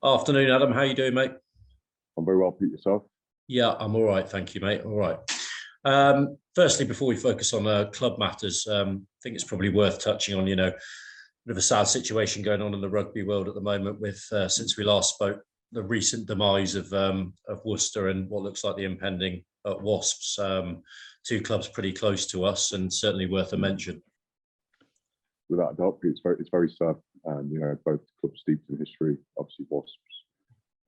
Afternoon, Adam. How you doing, mate? I'm very well, Pete. Yourself? Yeah, I'm all right. Thank you, mate. All right. Firstly, before we focus on club matters, I think it's probably worth touching on, bit of a sad situation going on in the rugby world at the moment with, since we last spoke, the recent demise of Worcester and what looks like the impending Wasps. Two clubs pretty close to us and certainly worth a mention. Without a doubt, Pete, it's very sad. Both clubs steeped in history. Obviously, Wasps.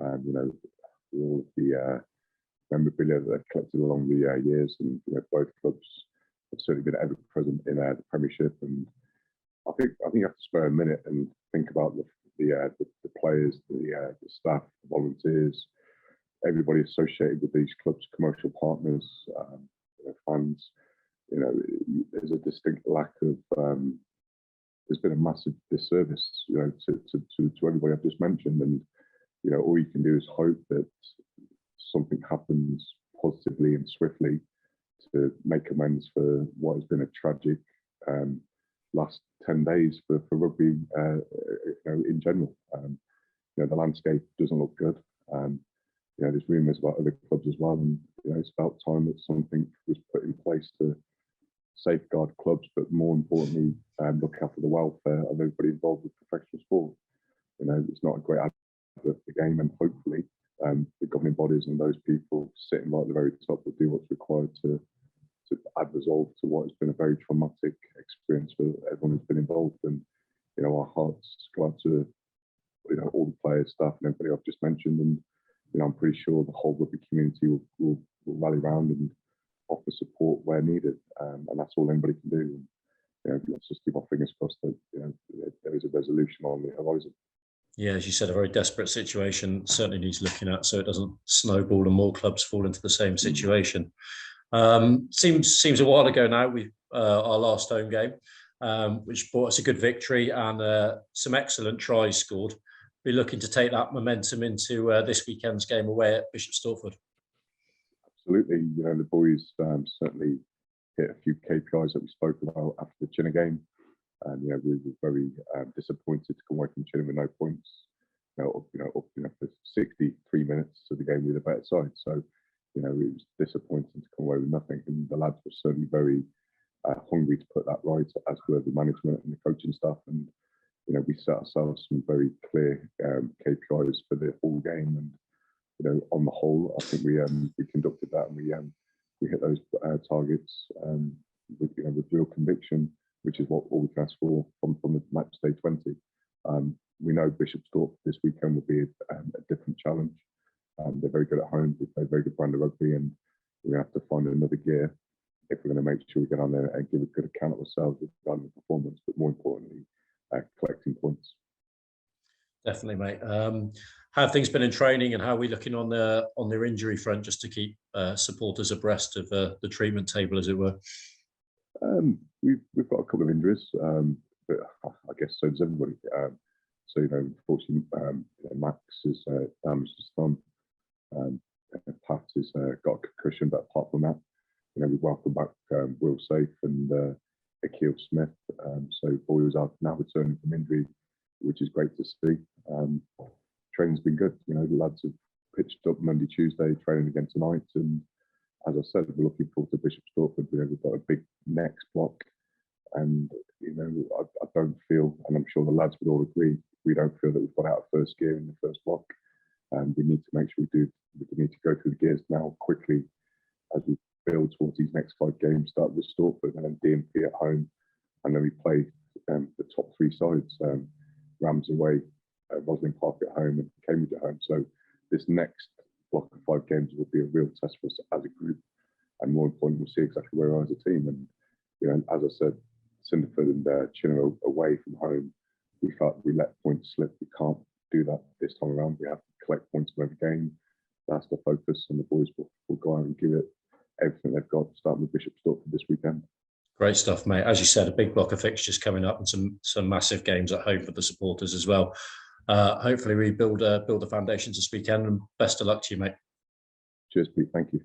All of the memorabilia that they've collected along the years, and both clubs have certainly been ever present in the Premiership. And I think you have to spare a minute and think about the players, the staff, the volunteers, everybody associated with these clubs, commercial partners, fans. There's a distinct lack of. There's been a massive disservice, to everybody I've just mentioned, and all you can do is hope that something happens positively and swiftly to make amends for what has been a tragic last 10 days for rugby, in general. The landscape doesn't look good. There's rumours about other clubs as well, and it's about time that something was put in place to safeguard clubs, but more importantly, look after the welfare of everybody involved with professional sport. It's not a great advert for the game, and hopefully the governing bodies and those people sitting right at the very top will do what's required to add resolve to what has been a very traumatic experience for everyone who's been involved. And our hearts go out to all the players, staff, and everybody I've just mentioned. And I'm pretty sure the whole rugby community will rally around and offer support where needed, and that's all anybody can do. Let's just keep our fingers crossed that there is a resolution on the horizon. Yeah, as you said, a very desperate situation certainly needs looking at so it doesn't snowball and more clubs fall into the same situation. Seems a while ago now, our last home game, which brought us a good victory and some excellent tries scored. Be looking to take that momentum into this weekend's game away at Bishop Stortford. Absolutely. The boys certainly hit a few KPIs that we spoke about after the Chinner game. And we were very disappointed to come away from Chinner with no points. Up for 63 minutes of the game with a better side. So, it was disappointing to come away with nothing. And the lads were certainly very hungry to put that right, as were the management and the coaching staff. And we set ourselves some very clear KPIs for the whole game. And on the whole, I think we conducted that, and we hit those targets with real conviction, which is what all we can ask for from the match day 20. We know Bishop Stortford this weekend will be a different challenge. They're very good at home. They play a very good brand of rugby, and we're going to have to find another gear if we're going to make sure we get on there and give a good account of ourselves regarding the performance, but more importantly, collecting points. Definitely, mate. How have things been in training, and how are we looking on their injury front, just to keep supporters abreast of the treatment table, as it were? We've got a couple of injuries, but I guess so does everybody. Unfortunately, Max has damaged his thumb. Pat has got a concussion, but apart from that, we welcome back Will Safe and Akil Smith. So boys are now returning from injury, which is great to see. Training's been good. The lads have pitched up Monday, Tuesday, training again tonight. And as I said, we're looking forward to Bishop Stortford. We've got a big next block. And, I don't feel, and I'm sure the lads would all agree, we don't feel that we've got out of first gear in the first block. And we need to make sure we need to go through the gears now quickly as we build towards these next 5 games, start with Stortford and then DMP at home. And then we play the top 3 sides, Rams away, Roslyn Park at home, and Cambridge at home. So this next block of 5 games will be a real test for us as a group. And more importantly, we'll see exactly where we are as a team. And, as I said, Cinderford and Chinner away from home, we felt we let points slip. We can't do that this time around. We have to collect points from every game. That's the focus, and the boys will go out and give it everything they've got, starting with Bishop Stortford this weekend. Great stuff, mate. As you said, a big block of fixtures coming up, and some massive games at home for the supporters as well. Hopefully we build the foundations this weekend, and best of luck to you, mate. Cheers, Pete. Thank you.